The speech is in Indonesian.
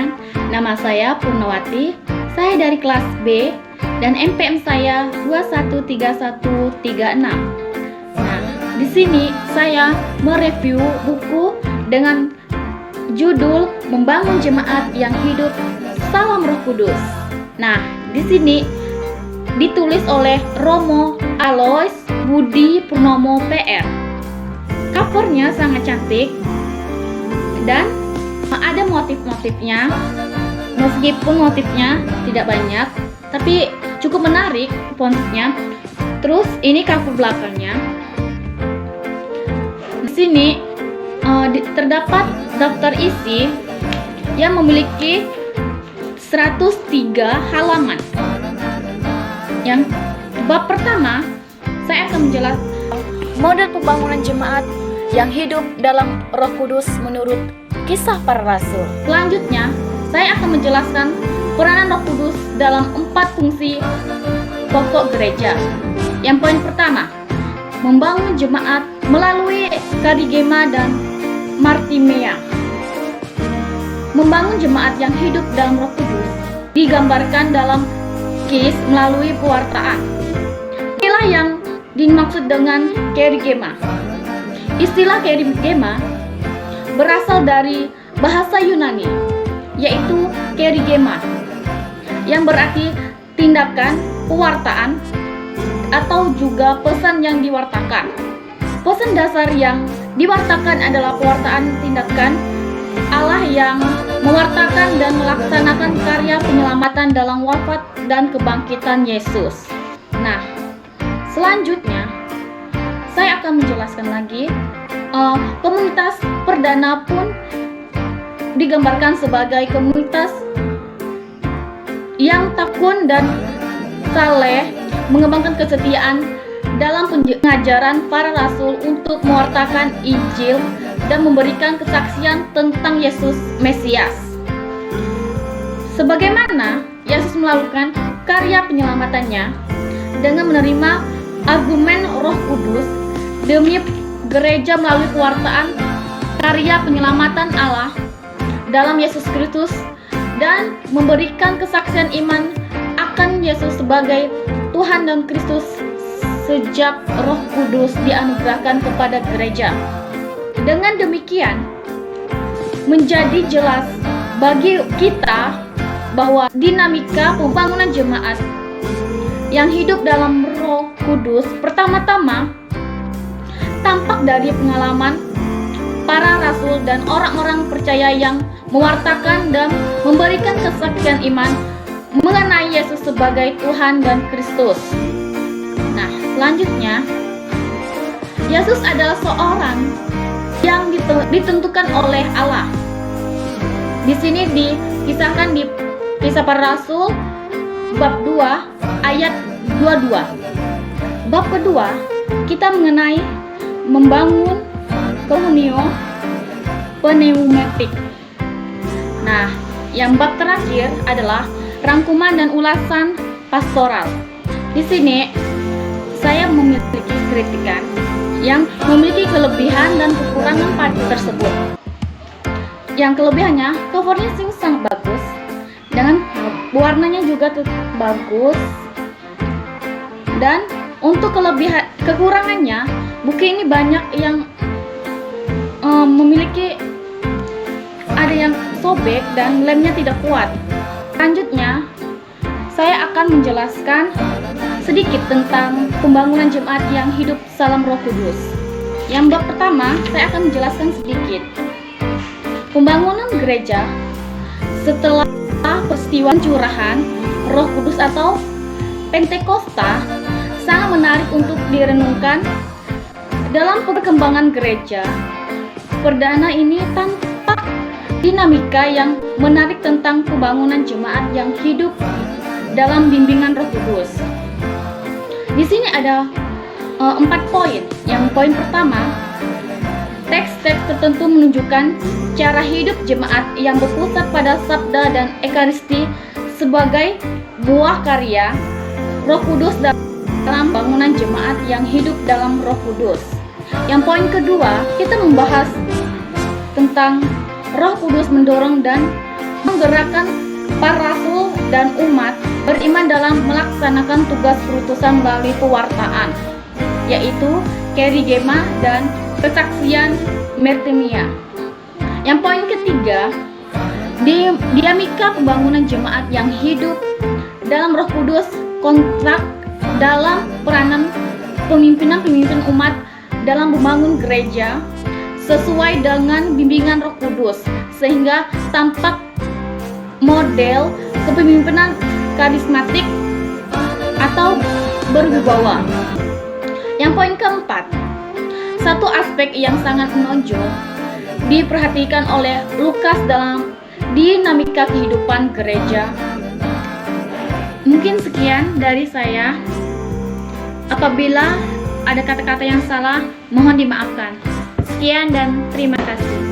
sekalian, nama saya Purnawati, saya dari kelas B dan NPM saya 213136. Nah, di sini saya mereview buku dengan judul Membangun Jemaat yang Hidup Salam Roh Kudus. Nah, di sini ditulis oleh Romo Alois Budi Purnomo PR. Covernya sangat cantik dan ada motif-motifnya. Meskipun motifnya tidak banyak, tapi cukup menarik motifnya. Terus ini cover belakangnya. Di sini terdapat daftar isi yang memiliki 103 halaman. Yang bab pertama, saya akan menjelaskan model pembangunan jemaat yang hidup dalam Roh Kudus menurut Kisah Para Rasul. Selanjutnya, saya akan menjelaskan peranan Roh Kudus dalam 4 fungsi pokok gereja. Yang poin pertama, membangun jemaat melalui karigema dan martimea. Membangun jemaat yang hidup dalam Roh Kudus digambarkan dalam KIS melalui pewartaan. Inilah yang dimaksud dengan karigema. Istilah karigema berasal dari bahasa Yunani, yaitu kerygema, yang berarti tindakan, pewartaan, atau juga pesan yang diwartakan. Pesan dasar yang diwartakan adalah pewartaan tindakan Allah yang mewartakan dan melaksanakan karya penyelamatan dalam wafat dan kebangkitan Yesus. Nah, selanjutnya saya akan menjelaskan lagi komunitas perdana pun digambarkan sebagai komunitas yang takun dan saleh, mengembangkan kesetiaan dalam pengajaran para rasul untuk mewartakan Injil dan memberikan kesaksian tentang Yesus Mesias. Sebagaimana Yesus melakukan karya penyelamatannya dengan menerima argumen Roh Kudus demi gereja melalui pewartaan karya penyelamatan Allah dalam Yesus Kristus dan memberikan kesaksian iman akan Yesus sebagai Tuhan dan Kristus sejak Roh Kudus dianugerahkan kepada gereja. Dengan demikian, menjadi jelas bagi kita bahwa dinamika pembangunan jemaat yang hidup dalam Roh Kudus pertama-tama tampak dari pengalaman para rasul dan orang-orang percaya yang mewartakan dan memberikan kesaksian iman mengenai Yesus sebagai Tuhan dan Kristus. Nah, selanjutnya, Yesus adalah seorang yang ditentukan oleh Allah. Di sini dikisahkan di Kisah Para Rasul bab 2 ayat 22. Bab kedua, kita mengenai membangun komunio pneumatik. Nah, yang bab terakhir adalah rangkuman dan ulasan pastoral. Di sini saya memiliki kritikan yang memiliki kelebihan dan kekurangan pada tersebut. Yang kelebihannya, covernya sangat bagus, dengan warnanya juga bagus. Dan untuk kekurangannya, buku ini banyak yang memiliki ada yang sobek dan lemnya tidak kuat. Selanjutnya, saya akan menjelaskan sedikit tentang pembangunan jemaat yang hidup salam Roh Kudus. Yang bab pertama, saya akan menjelaskan sedikit pembangunan gereja setelah peristiwa curahan Roh Kudus atau Pentakosta. Sangat menarik untuk direnungkan dalam perkembangan gereja perdana ini. Tampak dinamika yang menarik tentang pembangunan jemaat yang hidup dalam bimbingan Roh Kudus. Di sini ada 4 poin. Yang poin pertama, teks-teks tertentu menunjukkan cara hidup jemaat yang berpusat pada sabda dan ekaristi sebagai buah karya Roh Kudus dalam bangunan jemaat yang hidup dalam Roh Kudus. Yang poin kedua, kita membahas tentang Roh Kudus mendorong dan menggerakkan para rasul dan umat beriman dalam melaksanakan tugas perutusan melalui pewartaan, yaitu kerigma dan kesaksian metanoia. Yang poin ketiga, dinamika pembangunan jemaat yang hidup dalam Roh Kudus, kontrak dalam peranan pemimpin umat dalam membangun gereja sesuai dengan bimbingan Roh Kudus, sehingga tampak model kepemimpinan karismatik atau berwibawa. Yang poin keempat, satu aspek yang sangat menonjol diperhatikan oleh Lukas dalam dinamika kehidupan gereja. Mungkin sekian dari saya. Apabila ada kata-kata yang salah, mohon dimaafkan. Sekian dan terima kasih.